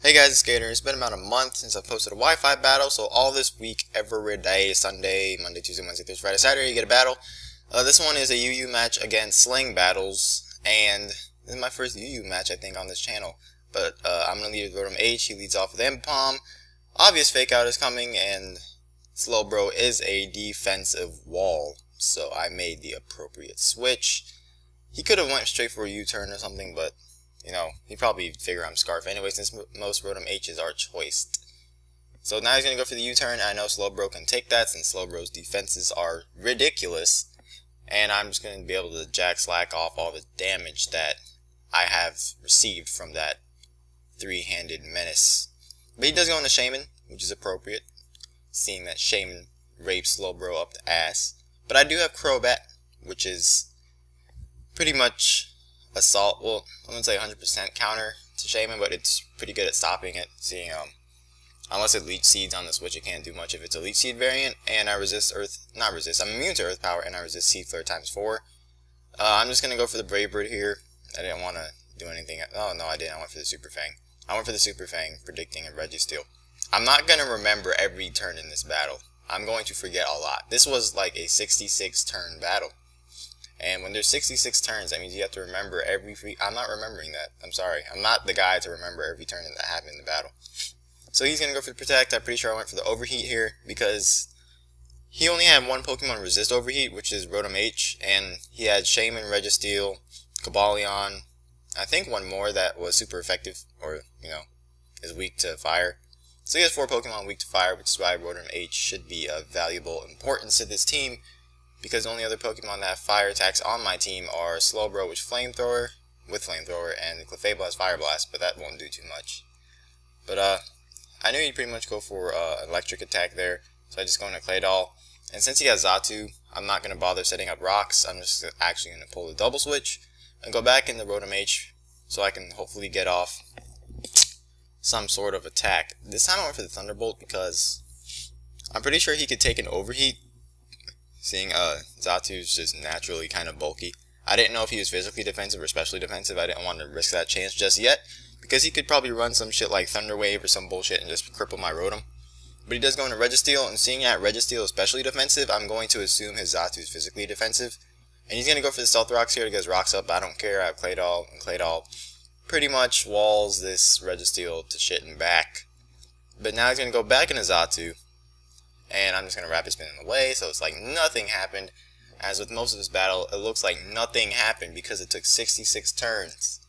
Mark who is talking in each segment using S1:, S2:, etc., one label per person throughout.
S1: Hey guys, it's Gator. It's been about a month since I posted a Wi-Fi battle, so all this week, every day, Sunday, Monday, Tuesday, Wednesday, Thursday, Friday, Saturday, you get a battle. This one is a UU match against SlangBattles, and this is my first UU match, I think, on this channel. But I'm going to lead with Rotom H. He leads off with M-Palm. Obvious fake out is coming, and Slowbro is a defensive wall, so I made the appropriate switch. He could have went straight for a U-turn or something, but you know, he probably figure I'm Scarf anyway, since most Rotom H's are choiced. So now he's going to go for the U-turn. I know Slowbro can take that, since Slowbro's defenses are ridiculous. And I'm just going to be able to jack slack off all the damage that I have received from that three-handed menace. But he does go into Shaman, which is appropriate, seeing that Shaman rapes Slowbro up the ass. But I do have Crobat, which is pretty much assault, well, I wouldn't say 100% counter to Shaman, but it's pretty good at stopping it, seeing, unless it Leech Seeds on the switch, it can't do much if it's a Leech Seed variant, and I resist I'm immune to Earth Power, and I resist Seed Flare times 4. I'm just going to go for the Brave Bird here. I didn't want to do anything, oh no I didn't, I went for the Super Fang. I went for the Super Fang, predicting a Registeel. I'm not going to remember every turn in this battle. I'm going to forget a lot. This was like a 66 turn battle. And when there's 66 turns, that means you have to remember every I'm not remembering that. I'm sorry. I'm not the guy to remember every turn that happened in the battle. So he's going to go for the Protect. I'm pretty sure I went for the Overheat here, because he only had one Pokemon resist Overheat, which is Rotom H. And he had Shaman, Registeel, Cobalion, I think one more that was super effective, or, you know, is weak to Fire. So he has 4 Pokemon weak to Fire, which is why Rotom H should be of valuable importance to this team, because the only other Pokemon that have fire attacks on my team are Slowbro with Flamethrower, and Clefable has Fire Blast, but that won't do too much. But I knew he'd pretty much go for electric attack there, so I just go into Claydol. And since he has Xatu, I'm not going to bother setting up rocks. I'm just actually going to pull the double switch and go back into Rotom H, so I can hopefully get off some sort of attack. This time I went for the Thunderbolt because I'm pretty sure he could take an Overheat, seeing Xatu's just naturally kind of bulky. I didn't know if he was physically defensive or specially defensive. I didn't want to risk that chance just yet, because he could probably run some shit like Thunder Wave or some bullshit and just cripple my Rotom. But he does go into Registeel, and seeing that Registeel is specially defensive, I'm going to assume his Xatu is physically defensive. And he's going to go for the Stealth Rocks here to get his rocks up. I don't care. I have Claydol, and Claydol pretty much walls this Registeel to shit and back. But now he's going to go back into Xatu, and I'm just going to Rapid Spin in the way, so it's like nothing happened. As with most of this battle, it looks like nothing happened because it took 66 turns.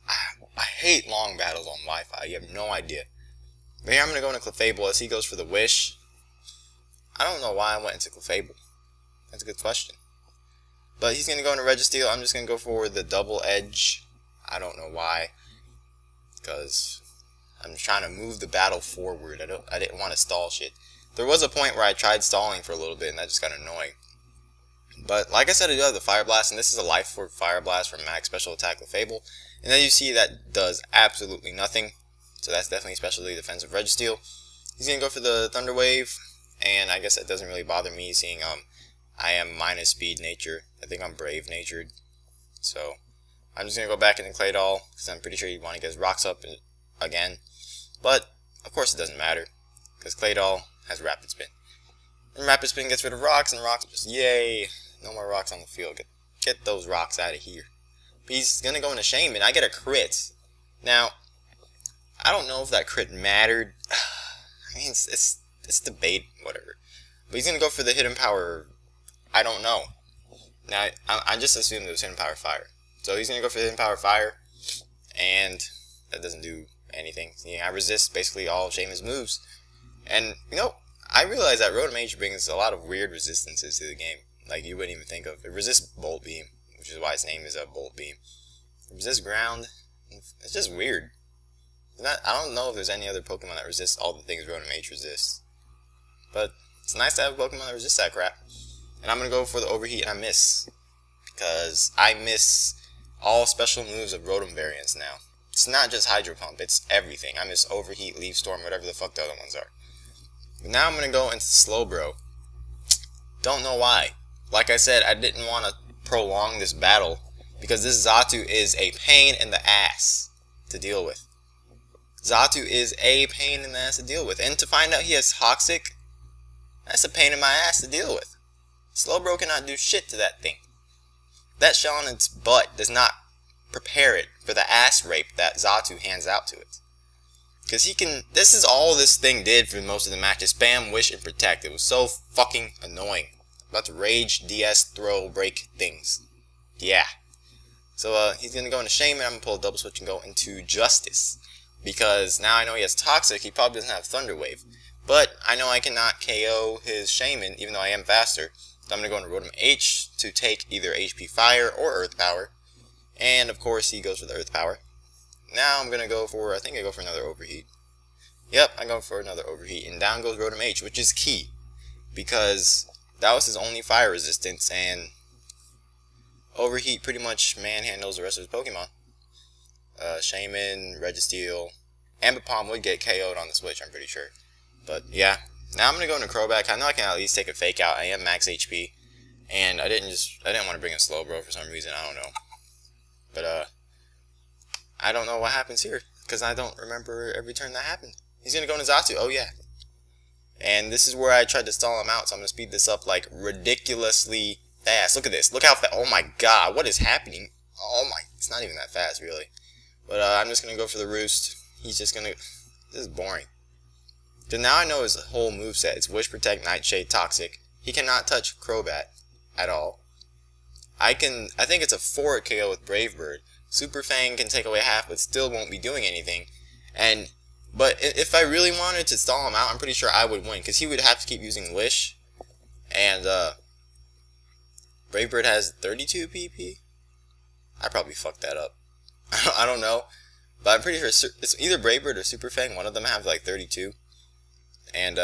S1: I hate long battles on Wi-Fi, you have no idea. But here I'm going to go into Clefable as he goes for the Wish. I don't know why I went into Clefable. That's a good question. But he's going to go into Registeel. I'm just going to go for the Double Edge. I don't know why. Because I'm trying to move the battle forward. I didn't want to stall shit. There was a point where I tried stalling for a little bit, and that just got annoying. But like I said, I do have the Fire Blast, and this is a Life Force Fire Blast from Max Special Attack Clefable. And then you see that does absolutely nothing. So that's definitely specially defensive Registeel. He's going to go for the Thunder Wave, and I guess that doesn't really bother me, seeing I am minus speed nature. I think I'm brave natured. So I'm just going to go back into Claydol, because I'm pretty sure you want to get his rocks up again. But of course it doesn't matter, because Claydol has Rapid Spin. And Rapid Spin gets rid of rocks, and rocks just, yay, no more rocks on the field. Get those rocks out of here. But he's going to go into Shaman. I get a crit. Now, I don't know if that crit mattered. I mean, it's debate, whatever. But he's going to go for the Hidden Power. I don't know. Now, I just assumed it was Hidden Power Fire. So he's going to go for the Hidden Power Fire, and that doesn't do anything. I resist basically all of Shaman's moves. And, you know, I realize that Rotom H brings a lot of weird resistances to the game. Like, you wouldn't even think of. It resists Bolt Beam, which is why its name is a Bolt Beam. It resists Ground. It's just weird. I don't know if there's any other Pokemon that resists all the things Rotom H resists. But it's nice to have a Pokemon that resists that crap. And I'm going to go for the Overheat, and I miss. Because I miss all special moves of Rotom variants now. It's not just Hydro Pump, it's everything. I miss Overheat, Leaf Storm, whatever the fuck the other ones are. Now I'm going to go into Slowbro. Don't know why. Like I said, I didn't want to prolong this battle, because this Xatu is a pain in the ass to deal with. XATUUUUUUUU is a pain in the ass to deal with. And to find out he has Toxic, that's a pain in my ass to deal with. Slowbro cannot do shit to that thing. That shell on its butt does not prepare it for the ass rape that XATUUUUUUU hands out to it. Because he can, this is all this thing did for most of the matches. Spam, wish, and protect. It was so fucking annoying. About to rage, DS, throw, break things. Yeah. So he's going to go into Shaman. I'm going to pull a double switch and go into Justice. Because now I know he has Toxic. He probably doesn't have Thunder Wave. But I know I cannot KO his Shaman, even though I am faster. So I'm going to go into Rotom H to take either HP Fire or Earth Power. And of course he goes for the Earth Power. Now I'm going to go for, I think I go for another Overheat. Yep, I go for another Overheat. And down goes Rotom H, which is key. Because that was his only fire resistance. And Overheat pretty much manhandles the rest of his Pokemon. Shaman, Registeel, Ambipom would get KO'd on the switch, I'm pretty sure. But yeah, now I'm going to go into Crobat. I know I can at least take a Fake Out. I am max HP. And I didn't want to bring a Slowbro for some reason, I don't know. But I don't know what happens here, because I don't remember every turn that happened. He's going to go into XATUUUUUUUU. Oh, yeah. And this is where I tried to stall him out, so I'm going to speed this up, like, ridiculously fast. Look at this. Look how fast. Oh, my God. What is happening? Oh, my. It's not even that fast, really. But I'm just going to go for the Roost. He's just going to... This is boring. So now I know his whole moveset. It's Wish, Protect, Nightshade, Toxic. He cannot touch Crobat at all. I think it's a 4 KO with Brave Bird. Super Fang can take away half, but still won't be doing anything. But if I really wanted to stall him out, I'm pretty sure I would win, because he would have to keep using Wish. And Brave Bird has 32 PP. I probably fucked that up. I don't know, but I'm pretty sure it's either Brave Bird or Super Fang. One of them have like 32, and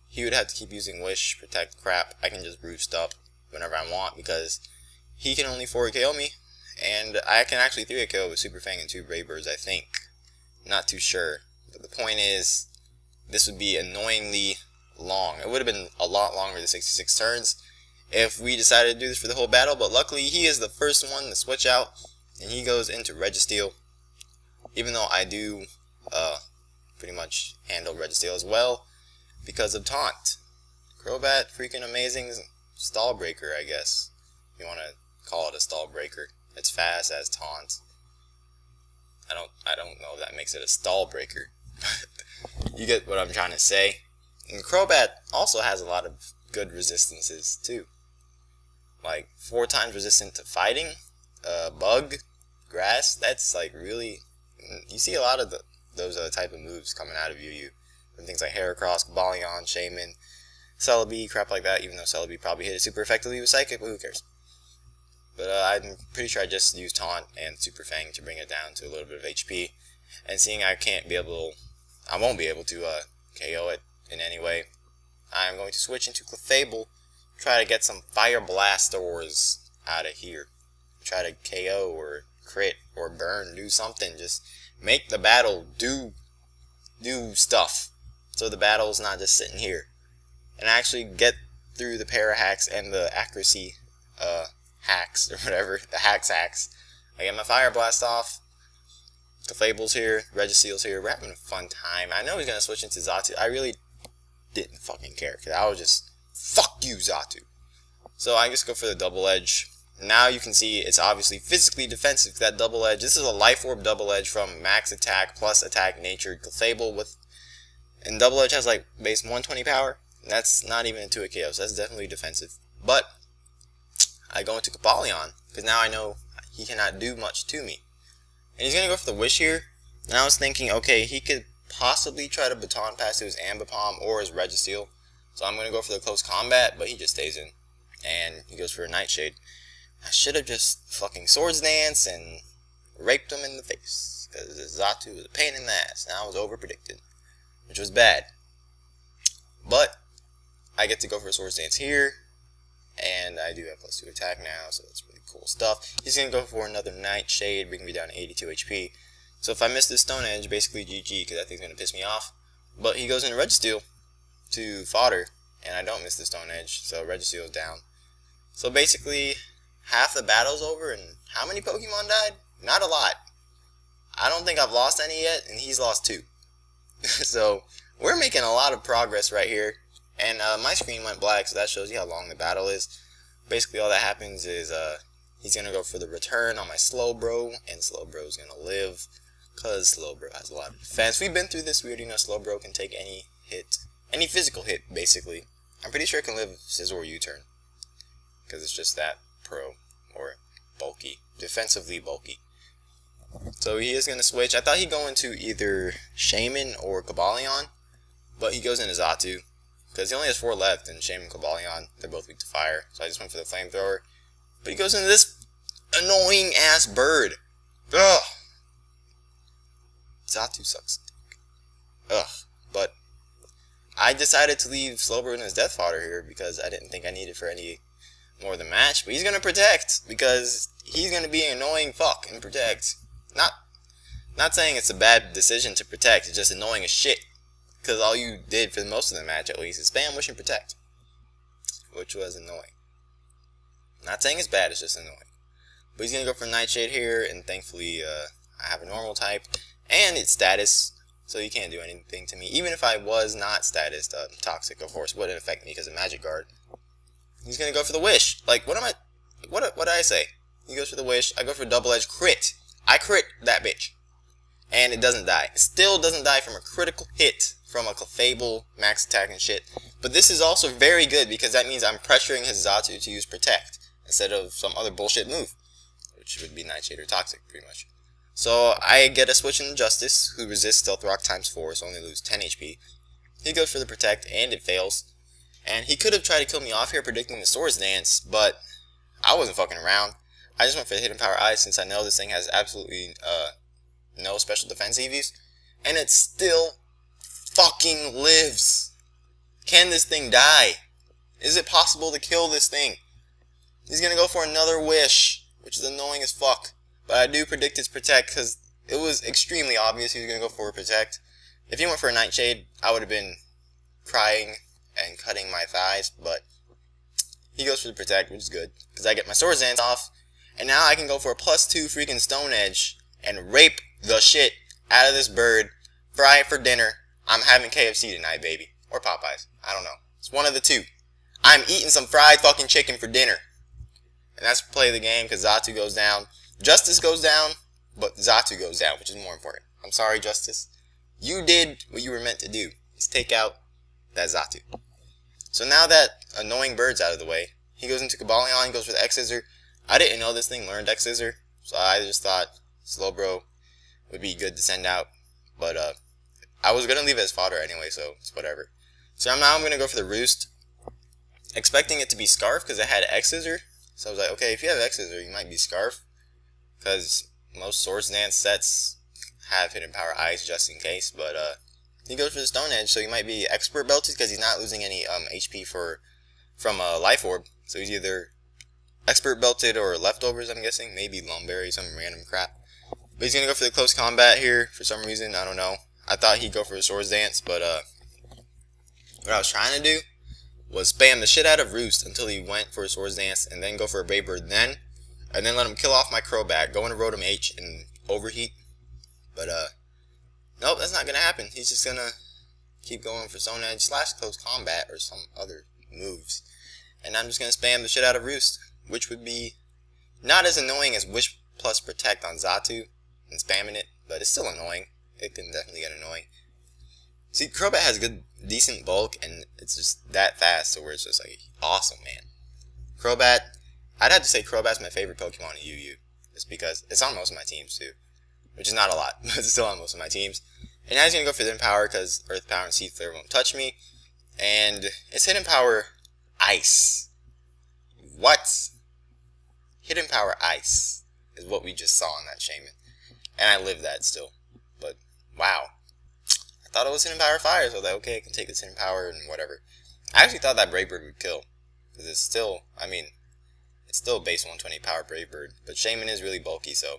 S1: he would have to keep using Wish, Protect, crap. I can just Roost up whenever I want, because he can only 4 KO me. And I can actually 3 KO with Super Fang and 2 Brave Birds, I think. Not too sure. But the point is, this would be annoyingly long. It would have been a lot longer than 66 turns if we decided to do this for the whole battle. But luckily, he is the first one to switch out. And he goes into Registeel. Even though I do pretty much handle Registeel as well because of Taunt. Crobat, freaking amazing stall breaker, I guess. If you want to call it a stall breaker. It's fast as Taunt. I don't know if that makes it a stall breaker. You get what I'm trying to say. And Crobat also has a lot of good resistances too. Like 4 times resistant to fighting, bug, grass. That's like really, you see a lot of those type of moves coming out of UU. From things like Heracross, Balyon, Shaman, Celebi, crap like that. Even though Celebi probably hit it super effectively with Psychic, but who cares? But I'm pretty sure I just used Taunt and Super Fang to bring it down to a little bit of HP. And seeing I won't be able to KO it in any way, I'm going to switch into Clefable, try to get some Fire Blastors out of here. Try to KO or crit or burn, do something. Just make the battle do stuff. So the battle's not just sitting here. And actually get through the para hacks and the accuracy hacks, or whatever, the hacks. I get my Fire Blast off, the Clefable's here, Registeel's here, we're having a fun time. I know he's going to switch into XATUUUUUUU. I really didn't fucking care, because I was just, fuck you, XATUUUUUUU. So I just go for the Double Edge. Now you can see it's obviously physically defensive, that Double Edge. This is a Life Orb Double Edge from Max Attack plus Attack Nature Clefable and Double Edge has like base 120 power. That's not even into a KO, so that's definitely defensive. But I go into Copalion, because now I know he cannot do much to me. And he's going to go for the Wish here. And I was thinking, okay, he could possibly try to Baton Pass to his Ambipom or his Registeel. So I'm going to go for the Close Combat, but he just stays in. And he goes for a Nightshade. I should have just fucking Swords Dance and raped him in the face. Because XATUUUUUUU was a pain in the ass. And I was over-predicted. Which was bad. But I get to go for a Swords Dance here. And I do have +2 attack now, so that's really cool stuff. He's going to go for another Nightshade, bring me down to 82 HP. So if I miss this Stone Edge, basically GG, because that thing's going to piss me off. But he goes into Registeel to fodder, and I don't miss the Stone Edge, so Registeel is down. So basically, half the battle's over, and how many Pokemon died? Not a lot. I don't think I've lost any yet, and he's lost 2. So we're making a lot of progress right here. And my screen went black, so that shows you how long the battle is. Basically, all that happens is he's gonna go for the return on my slow bro, and slow bro's gonna live, cause slow bro has a lot of defense. We've been through this. We already know slow bro can take any hit, any physical hit, basically. I'm pretty sure it can live scissor or U-turn, cause it's just that pro or bulky, defensively bulky. So he is gonna switch. I thought he'd go into either Shaman or Cobalion, but he goes into XATUUUUUUUU. Because he only has 4 left, and Shaman and Cobalion, they're both weak to fire. So I just went for the flamethrower. But he goes into this annoying ass bird. Ugh. XATUUUUUUU sucks. Ugh. But I decided to leave Slowbro in his death fodder here because I didn't think I needed for any more of the match. But he's gonna protect because he's gonna be an annoying fuck and protect. Not saying it's a bad decision to protect. It's just annoying as shit. Because all you did for most of the match, at least, is spam, wish, and protect. Which was annoying. Not saying it's bad, it's just annoying. But he's going to go for Nightshade here, and thankfully, I have a normal type. And it's status, so he can't do anything to me. Even if I was not status, Toxic, of course, wouldn't affect me because of Magic Guard. He's going to go for the Wish. Like, what did I say? He goes for the Wish, I go for double-edged crit. I crit that bitch. And it doesn't die. It still doesn't die from a critical hit from a Clefable, max attack and shit. But this is also very good because that means I'm pressuring his XATUUUUUUU to use Protect instead of some other bullshit move, which would be Nightshade or Toxic, pretty much. So I get a switch in Justice, who resists Stealth Rock ×4, so only lose 10 HP. He goes for the Protect, and it fails. And he could have tried to kill me off here predicting the Swords Dance, but I wasn't fucking around. I just went for the Hidden Power Ice since I know this thing has absolutely no special defense EVs. And it still fucking lives. Can this thing die? Is it possible to kill this thing? He's gonna go for another Wish, which is annoying as fuck. But I do predict his Protect because it was extremely obvious he was gonna go for a Protect. If he went for a Nightshade, I would have been crying and cutting my thighs, but he goes for the Protect, which is good because I get my Swords Dance off, and now I can go for a +2 freaking Stone Edge and rape the shit out of this bird, fry it for dinner. I'm having KFC tonight, baby. Or Popeyes. I don't know. It's one of the two. I'm eating some fried fucking chicken for dinner. And that's play of the game because XATUUUUUUU goes down. Justice goes down, but XATUUUUUUUU goes down, which is more important. I'm sorry, Justice. You did what you were meant to do. Is take out that XATUUUUUUU. So now that annoying bird's out of the way, he goes into Cobalion, goes for the X-Scissor. I didn't know this thing learned X-Scissor, so I just thought Slowbro would be good to send out. But, I was going to leave it as fodder anyway, so it's whatever. So now I'm going to go for the Roost, expecting it to be Scarf because it had X-Scissor. So I was like, okay, if you have X-Scissor, you might be Scarf. Because most Swords Dance sets have Hidden Power Ice just in case. But he goes for the Stone Edge, so he might be Expert Belted because he's not losing any HP from a Life Orb. So he's either Expert Belted or Leftovers, I'm guessing. Maybe Lumberry, some random crap. But he's going to go for the Close Combat here for some reason. I don't know. I thought he'd go for a Swords Dance, but what I was trying to do was spam the shit out of Roost until he went for a Swords Dance, and then go for a Brave Bird and then let him kill off my Crobat, go into Rotom H, and overheat. But nope, that's not gonna happen. He's just gonna keep going for Stone Edge / Close Combat or some other moves, and I'm just gonna spam the shit out of Roost, which would be not as annoying as Wish plus Protect on XATUUUUUUU and spamming it, but it's still annoying. It can definitely get annoying. See, Crobat has good, decent bulk, and it's just that fast, so where it's just like, awesome, man. Crobat, I'd have to say Crobat's my favorite Pokemon in UU, just because it's on most of my teams, too. Which is not a lot, but it's still on most of my teams. And now he's going to go for Hidden Power, because Earth Power and Sea Flare won't touch me. And it's Hidden Power Ice. What? Hidden Power Ice is what we just saw in that Shaman. And I live that still. But, wow. I thought it was Hidden Power Fire, so I was like, okay, I can take this Hidden Power and whatever. I actually thought that Brave Bird would kill. Because it's still, I mean, it's still base 120 power Brave Bird. But Shaman is really bulky, so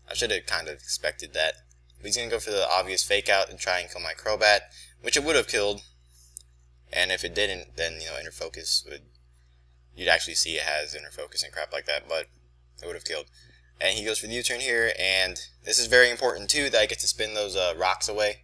S1: I should have kind of expected that. But he's going to go for the obvious Fake Out and try and kill my Crobat, which it would have killed. And if it didn't, then, you know, Inner Focus would, you'd actually see it has Inner Focus and crap like that, but it would have killed. and he goes for the U-turn here, and this is very important too, that I get to spin those rocks away,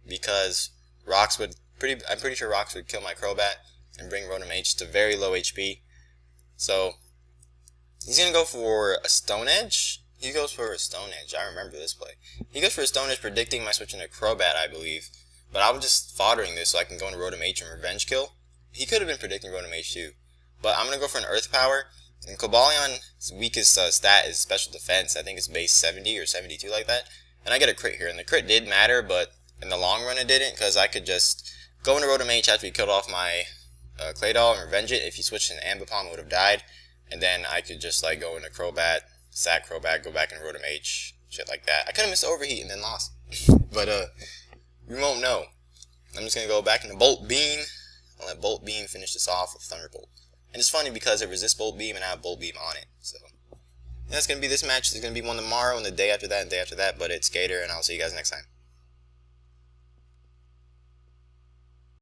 S1: because rocks would I'm pretty sure rocks would kill my Crobat and bring Rotom H to very low HP. So he's gonna go for a Stone Edge. He goes for a Stone Edge. I remember this play. He goes for a Stone Edge, predicting my switch into Crobat, I believe. But I was just foddering this so I can go into Rotom H and Revenge Kill. He could have been predicting Rotom H too. But I'm gonna go for an Earth Power. And Cobalion's weakest stat is Special Defense. I think it's base 70 or 72 like that. And I get a crit here. And the crit did matter, but in the long run it didn't, because I could just go into Rotom H after he killed off my Claydol and revenge it. If he switched into Ambipom, it would have died. And then I could just like go into Crobat, sack Crobat, go back into Rotom H, shit like that. I could have missed Overheat and then lost. But we won't know. I'm just going to go back into Bolt Beam. I'll let Bolt Beam finish this off with Thunderbolt. And it's funny because it resists Bolt Beam and I have Bolt Beam on it. So that's going to be this match. There's going to be one tomorrow and the day after that and the day after that. But it's XATUUUUUUUUUUU, and I'll see you guys next time.